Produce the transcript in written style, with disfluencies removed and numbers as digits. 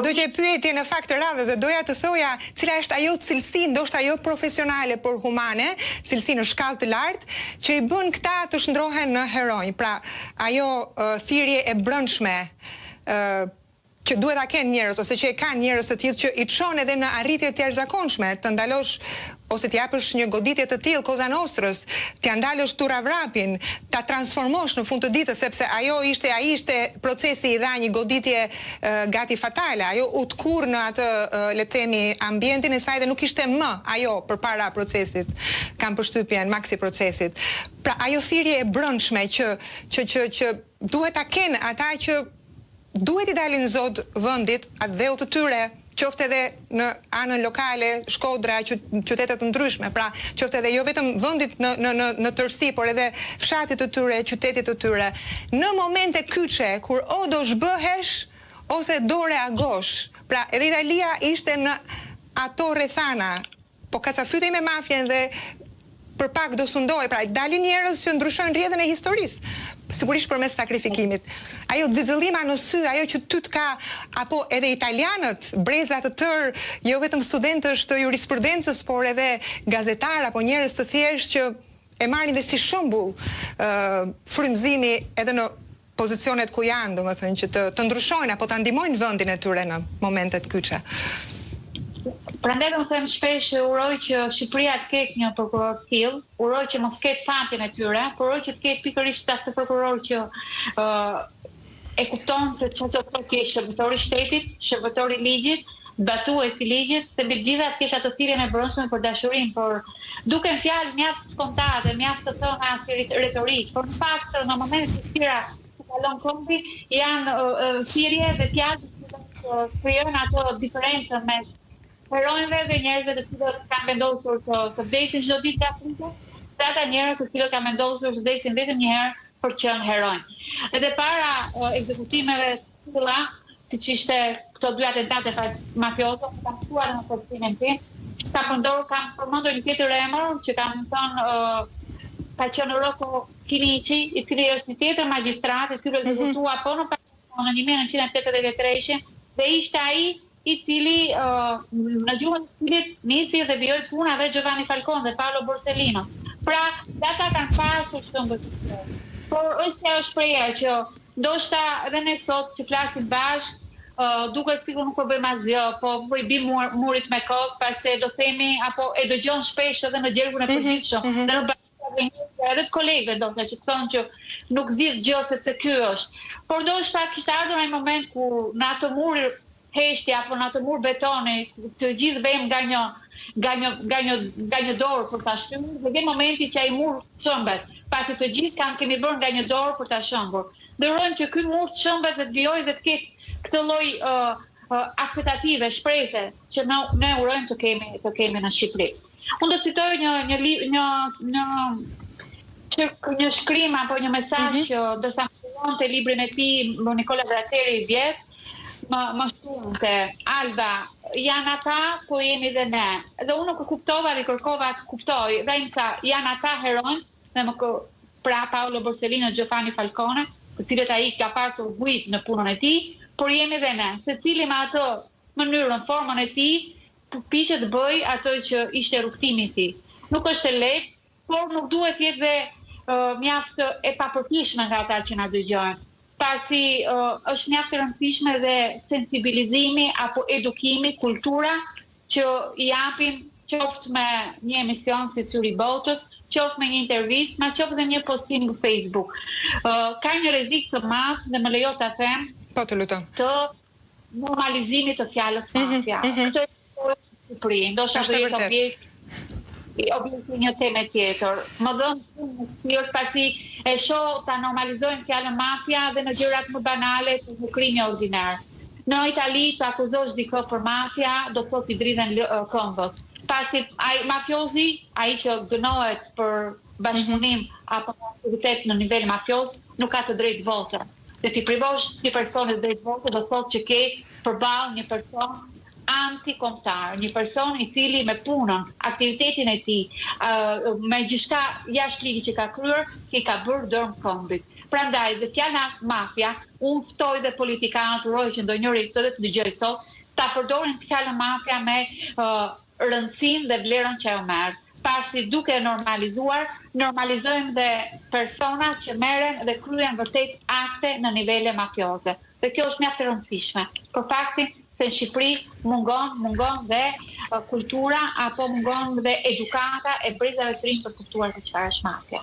Do që e pyetje në fakt të radhës dhe doja të thoja cila është ajo cilësi, ndoshta ajo profesionale por humane, cilësi në shkallë të lartë, që i bën këta të shndrohen në heronj. Pra, ajo thirrje e brendshme që duhet ta kenë njerëz ose që e kanë njerëz të tillë që i çon edhe në arritje të jashtëzakonshme, të ndalosh ose të japësh një goditje të tillë Koza Nostrës, t'ia ndalësh Turavrapin, ta transformosh në fund të ditës, sepse ai ishte procesi i dha një goditje gati fatale, ajo u tkurr në atë le të themi ambientin e saj dhe nuk ishte më ajo përpara procesit. Kam përshtypjen maksi procesit. Pra ajo thirrje e brendshme që duhet ta kenë ata që duhet i dalin zot vendit atë dheu të tyre, qoftë edhe në anën lokale, Shkodra, qytete të ndryshme, pra qoftë edhe jo vetëm vendit në tërësi, por edhe fshatit të tyre, qytetit të tyre. Në momente kyçe, kur o do zhbëhesh, ose do reagosh. Pra edhe Italia ishte në ato rrethana, po kacafytej me mafjen dhe për pak do sundoj, pra dalin njerëz që ndryshojnë rrjedhën e historisë, sigurisht përmes sakrifikimit. Ajo xixëllima në sy, ajo që ty të ka, apo edhe italianët, breza të tërë, jo vetëm studentësh të jurisprudencës, por edhe gazetar apo njerëz të thjeshtë që e marrin dhe si shembull frymëzimi edhe në pozicionet ku janë, domethënë që të ndryshojnë apo ta ndihmojnë vendin e tyre në momentet kyçe. Prandaj do të them shpesh uroj që Shqipëria të ketë një prokuror të tillë, uroj që mos ketë fatin e tyre, por uroj që të ketë pikërisht atë prokuror që e kupton se çfarë do të thotë shërbëtori i shtetit, shërbëtori i ligjit, batuesi i ligjit, dhe mbi gjitha të kesh atë thirrjen e brendshme për dashurinë, por duken fjalë mjaft skontate, mjaft të thëna si retorik, por në fakt në momentin që tira kalon kombi janë thirrje dhe fjalë që krijojnë ato diferencën mes heronjve dhe njerëzve të cilët kanë vendosur të vdesin çdo ditë Afrikë, dhe ata njerëz të cilët kanë vendosur të vdesin vetëm një herë për të qenë heronj. Edhe para ekzekutimeve të tilla, siç ishte këto dy atentate mafioze, kam thuar në përcimin tim, kam përmendur një tjetër emër që kam thënë ka qenë Rocco Chinichi, i cili është një tjetër magjistrat, i cili ekzekutua po në 1983 dhe ishte ai i cili në gjuhën e cilit nisi dhe vijoi puna dhe Giovanni Falcone dhe Paolo Borsellino. Pra, ata kanë pasur shembull. Por është ajo shpreha që ndoshta edhe ne sot që flasim bashkë, duket sikur nuk po bëjmë asgjë, po i bim murit me kokë, pasi do themi apo e dëgjon shpesh edhe në gjergun e përgjithshëm, dhe në bashkë edhe kolegët do të thonë që nuk zgjidh gjë sepse ky është. Por ndoshta kishte ardhur një moment ku në atë mur heshtja apo në atë mur betoni të gjithë vëmë nga një dorë për ta shtypur, dhe vjen momenti që ai mur shëmbet, pasi të gjithë kemi bërë nga një dorë për ta shëmbur. Dhe urojmë që ky mur të shëmbet dhe të vijojë dhe të ketë këtë lloj akpetative, shprese që ne urojmë të kemi në Shqipëri. Unë do citoj një shkrim apo një mesazh që ndërsa të librin e tij Nikola Grateri i vjet, më shkruante Alba, janë ata, po jemi dhe ne. Dhe unë nuk e kuptova dhe kërkova të kuptoj, dhe im tha, janë ata heronj, dhe pra Paolo Borsellino, Giovanni Falcone, të cilët ai ka pasur bujt në punën e tij, por jemi dhe ne. Secili me atë mënyrën, formën e tij, përpiqet të bëj ato që ishte rrugtimi i tij. Nuk është e lehtë, por nuk duhet jetë dhe mjaft e papërfillshme nga ata që na dëgjojnë. Pasi është mjaft e rëndësishme dhe sensibilizimi apo edukimi, kultura që i japim qoftë me një emision si Syri Botës, qoftë me një intervistë, ma qoftë dhe një postim në Facebook. Ka një rrezik të madh dhe më lejo ta them, po të lutem, të normalizimit të fjalës mafia. Këtë është Shqipëri, ndoshta do jetë objekt një temë tjetër. Më dhënë shumë pasi e shoh ta normalizojnë fjalën mafia dhe në gjërat më banale të një krimi ordinar. Në Itali të akuzosh dikë për mafia, do të thotë i dridhen këmbët. Pasi ai mafiozi, ai që dënohet për bashkëpunim apo aktivitet në nivel mafios, nuk ka të drejtë vote. Dhe ti privosh një person të drejtë vote, do të thotë që ke përballë një person antikombëtar, një person i cili me punën, aktivitetin e tij, me gjithçka jashtë ligjit që ka kryer, i ka bërë dorë këmbit. Prandaj dhe fjala mafia, unë ftoj dhe politikanët, uroj që ndonjëri këtë dhe të dëgjoj sot, ta përdorin fjalën mafia me rëndësinë dhe vlerën që ajo merr. Pasi duke normalizuar, normalizojmë dhe persona që merren dhe kryen vërtet akte në nivele mafioze. Dhe kjo është mjaft e rëndësishme. Për faktin se në Shqipëri mungon dhe kultura apo mungon dhe edukata e brezave të rinj për kuptuar se çfarë është mafia.